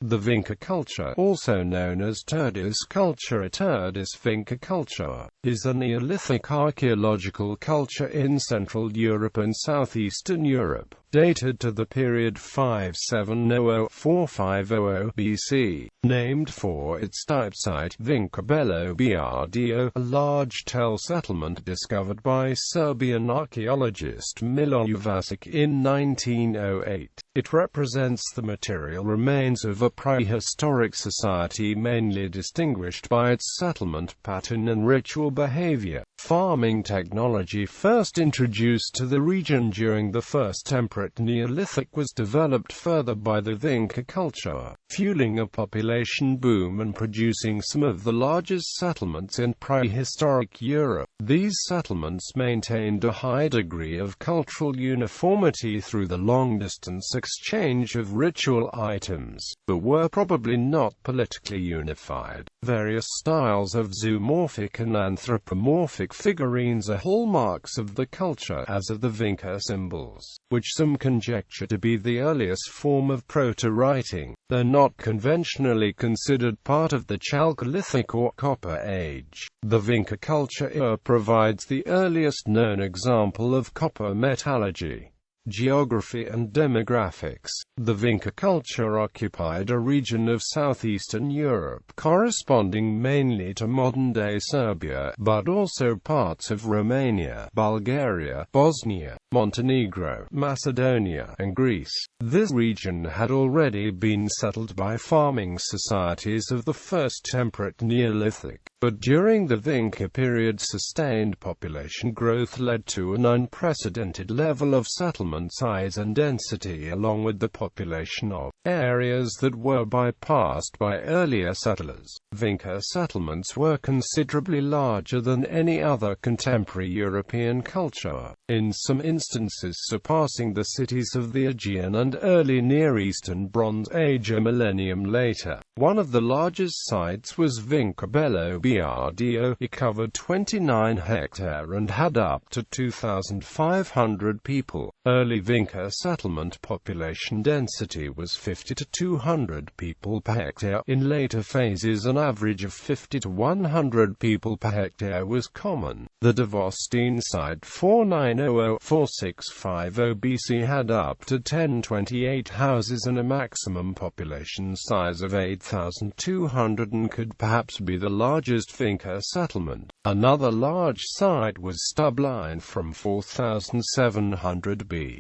The Vinca culture, also known as Turdaș culture or Turdaș-Vinca culture, is a Neolithic archaeological culture in Central Europe and Southeastern Europe, dated to the period 5700–4500 BC, named for its type site Vinča-Belo Brdo, a large tell settlement discovered by Serbian archaeologist Miloje Vasić in 1908. It represents the material remains of a prehistoric society mainly distinguished by its settlement pattern and ritual behavior. Farming technology, first introduced to the region during the First Temperate Neolithic, was developed further by the Vinca culture, fueling a population boom and producing some of the largest settlements in prehistoric Europe. These settlements maintained a high degree of cultural uniformity through the long-distance exchange of ritual items, but were probably not politically unified. Various styles of zoomorphic and anthropomorphic figurines are hallmarks of the culture, as are the Vinca symbols, which some conjecture to be the earliest form of proto-writing, though not conventionally considered part of the Chalcolithic or Copper Age. The Vinca culture provides the earliest known example of copper metallurgy. Geography and demographics. The Vinca culture occupied a region of southeastern Europe corresponding mainly to modern-day Serbia, but also parts of Romania, Bulgaria, Bosnia, Montenegro, Macedonia, and Greece. This region had already been settled by farming societies of the First Temperate Neolithic, but during the Vinca period sustained population growth led to an unprecedented level of settlement size and density, along with the population of areas that were bypassed by earlier settlers. Vinca settlements were considerably larger than any other contemporary European culture, in some instances surpassing the cities of the Aegean and early Near Eastern Bronze Age a millennium later. One of the largest sites was Vinča-Belo Brdo. It covered 29 hectares and had up to 2,500 people. Early Vinca settlement population density was 50 to 200 people per hectare. In later phases an average of 50 to 100 people per hectare was common. The Devostine site 4900–4650 BC had up to 1028 houses and a maximum population size of 8,200 and could perhaps be the largest Vinca settlement. Another large site was Stubline from 4700 BC.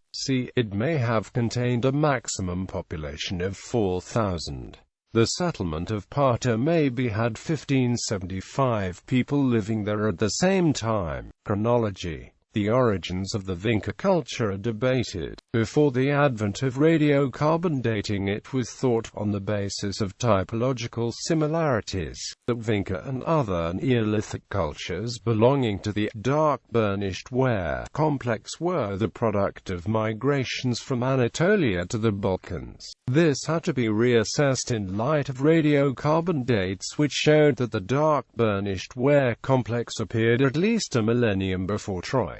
It may have contained a maximum population of 4,000. The settlement of Parta maybe had 1575 people living there at the same time. Chronology. The origins of the Vinca culture are debated. Before the advent of radiocarbon dating, it was thought, on the basis of typological similarities, that Vinca and other Neolithic cultures belonging to the dark burnished ware complex were the product of migrations from Anatolia to the Balkans. This had to be reassessed in light of radiocarbon dates which showed that the dark burnished ware complex appeared at least a millennium before Troy.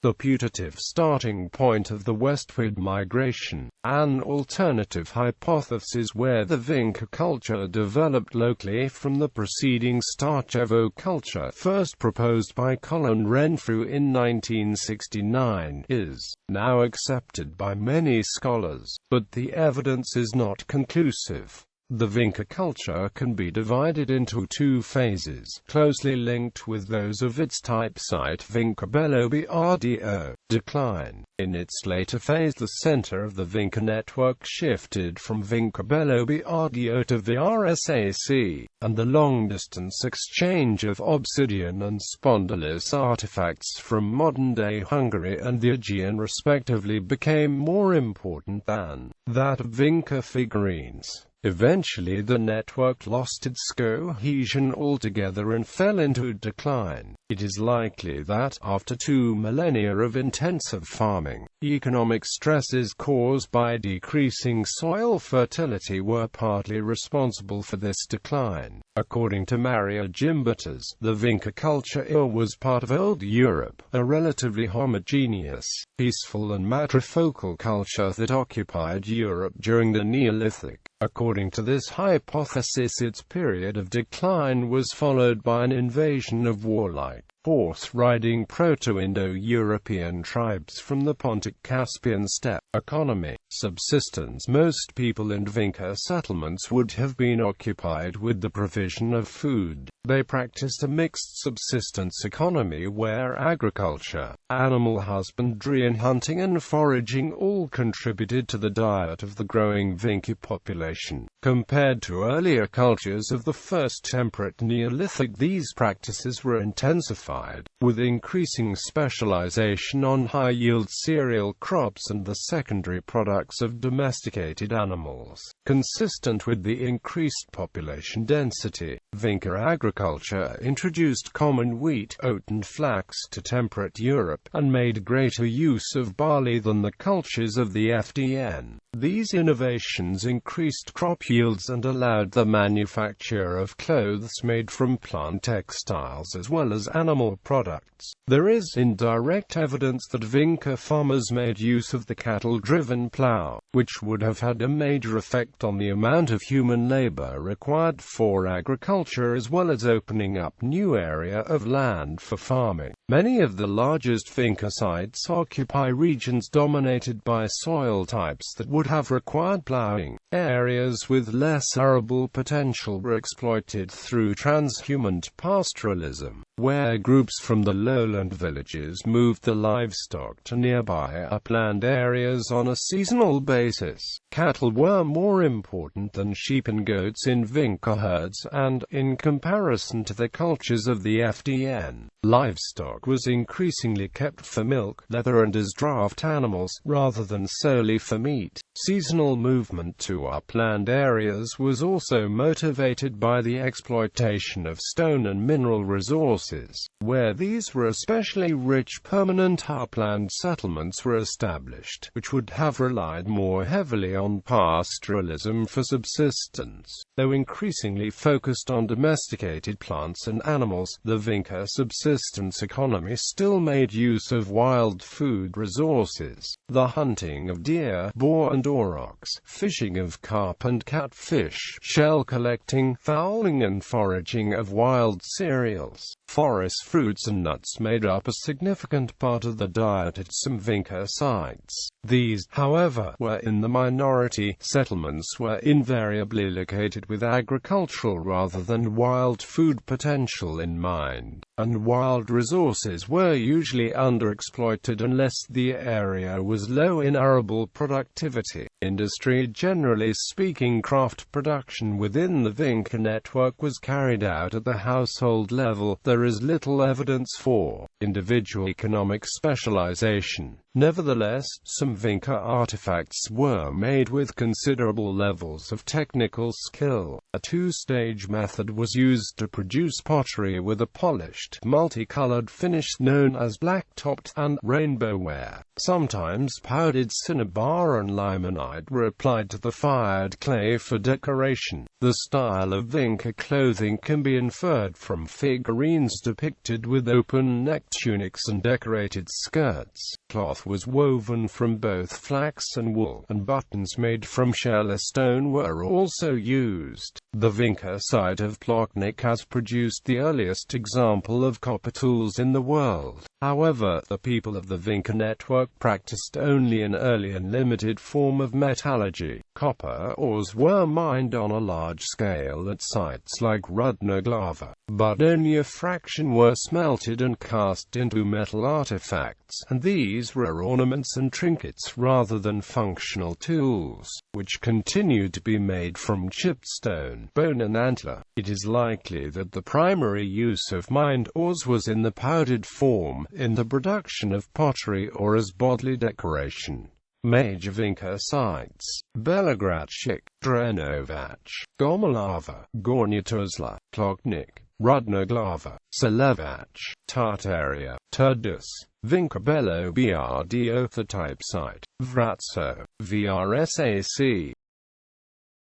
The putative starting point of the westward migration, an alternative hypothesis where the Vinca culture developed locally from the preceding Starchevo culture first proposed by Colin Renfrew in 1969, is now accepted by many scholars, but the evidence is not conclusive. The Vinca culture can be divided into two phases, closely linked with those of its type site Vinča-Belo Brdo. Decline. In its later phase the center of the Vinca network shifted from Vinča-Belo Brdo to Vrsac, and the long-distance exchange of obsidian and spondylus artifacts from modern-day Hungary and the Aegean respectively became more important than that of Vinca figurines. Eventually the network lost its cohesion altogether and fell into decline. It is likely that, after 2 millennia of intensive farming, economic stresses caused by decreasing soil fertility were partly responsible for this decline. According to Maria Gimbutas, the Vinca culture was part of Old Europe, a relatively homogeneous, peaceful and matrifocal culture that occupied Europe during the Neolithic. According to this hypothesis, its period of decline was followed by an invasion of warlike, horse-riding Proto-Indo-European tribes from the Pontic-Caspian steppe. Economy. Subsistence. Most people in Vinca settlements would have been occupied with the provision of food. They practiced a mixed subsistence economy where agriculture, animal husbandry and hunting and foraging all contributed to the diet of the growing Vinca population. Compared to earlier cultures of the First Temperate Neolithic, these practices were intensified, with increasing specialization on high-yield cereal crops and the secondary products of domesticated animals. Consistent with the increased population density, Vinca agriculture introduced common wheat, oat and flax to temperate Europe, and made greater use of barley than the cultures of the FDN. These innovations increased crop yields and allowed the manufacture of clothes made from plant textiles as well as animal products. There is indirect evidence that Vinca farmers made use of the cattle-driven plough, which would have had a major effect on the amount of human labor required for agriculture as well as opening up new area of land for farming. Many of the largest Vinca sites occupy regions dominated by soil types that would have required ploughing. Areas with less arable potential were exploited through transhumant pastoralism, where groups from the lowland villages moved the livestock to nearby upland areas on a seasonal basis. Cattle were more important than sheep and goats in Vinca herds, and, in comparison to the cultures of the FDN, livestock was increasingly kept for milk, leather and as draft animals, rather than solely for meat. Seasonal movement to upland areas was also motivated by the exploitation of stone and mineral resources. Where these were especially rich, permanent upland settlements were established, which would have relied more heavily on pastoralism for subsistence. Though increasingly focused on domesticated plants and animals, the Vinca subsistence economy still made use of wild food resources. The hunting of deer, boar and aurochs, fishing of carp and catfish, shell collecting, fowling and foraging of wild cereals, forest fruits and nuts made up a significant part of the diet at some Vinca sites. These, however, were in the minority. Settlements were invariably located with agricultural rather than wild food potential in mind, and wild resources were usually underexploited unless the area was low in arable productivity. Industry. Generally speaking, craft production within the Vinca network was carried out at the household level. There is little evidence for individual economic specialization. Nevertheless, some Vinca artifacts were made with considerable levels of technical skill. A two-stage method was used to produce pottery with a polished, multicolored finish known as black-topped and rainbow-ware. Sometimes powdered cinnabar and limonite were applied to the fired clay for decoration. The style of Vinca clothing can be inferred from figurines depicted with open-necked tunics and decorated skirts. Cloth was woven from both flax and wool, and buttons made from shell stone were also used. The Vinca site of Plotnik has produced the earliest example of copper tools in the world. However, the people of the Vinca network practiced only an early and limited form of metallurgy. Copper ores were mined on a large scale at sites like Rudna Glava, but only a fraction were smelted and cast into metal artifacts, and these were ornaments and trinkets rather than functional tools, which continued to be made from chipped stone, bone and antler. It is likely that the primary use of mined ores was in the powdered form, in the production of pottery or as bodily decoration. Major Vinca sites: Belogradchik, Drenovac, Gomulava, Gornja Tuzla, Plotnik, Rudna Glava, Selevac, Tartaria, Turdaș, Vinca-Belo Brdo. The type site: Vratso, Vrsac.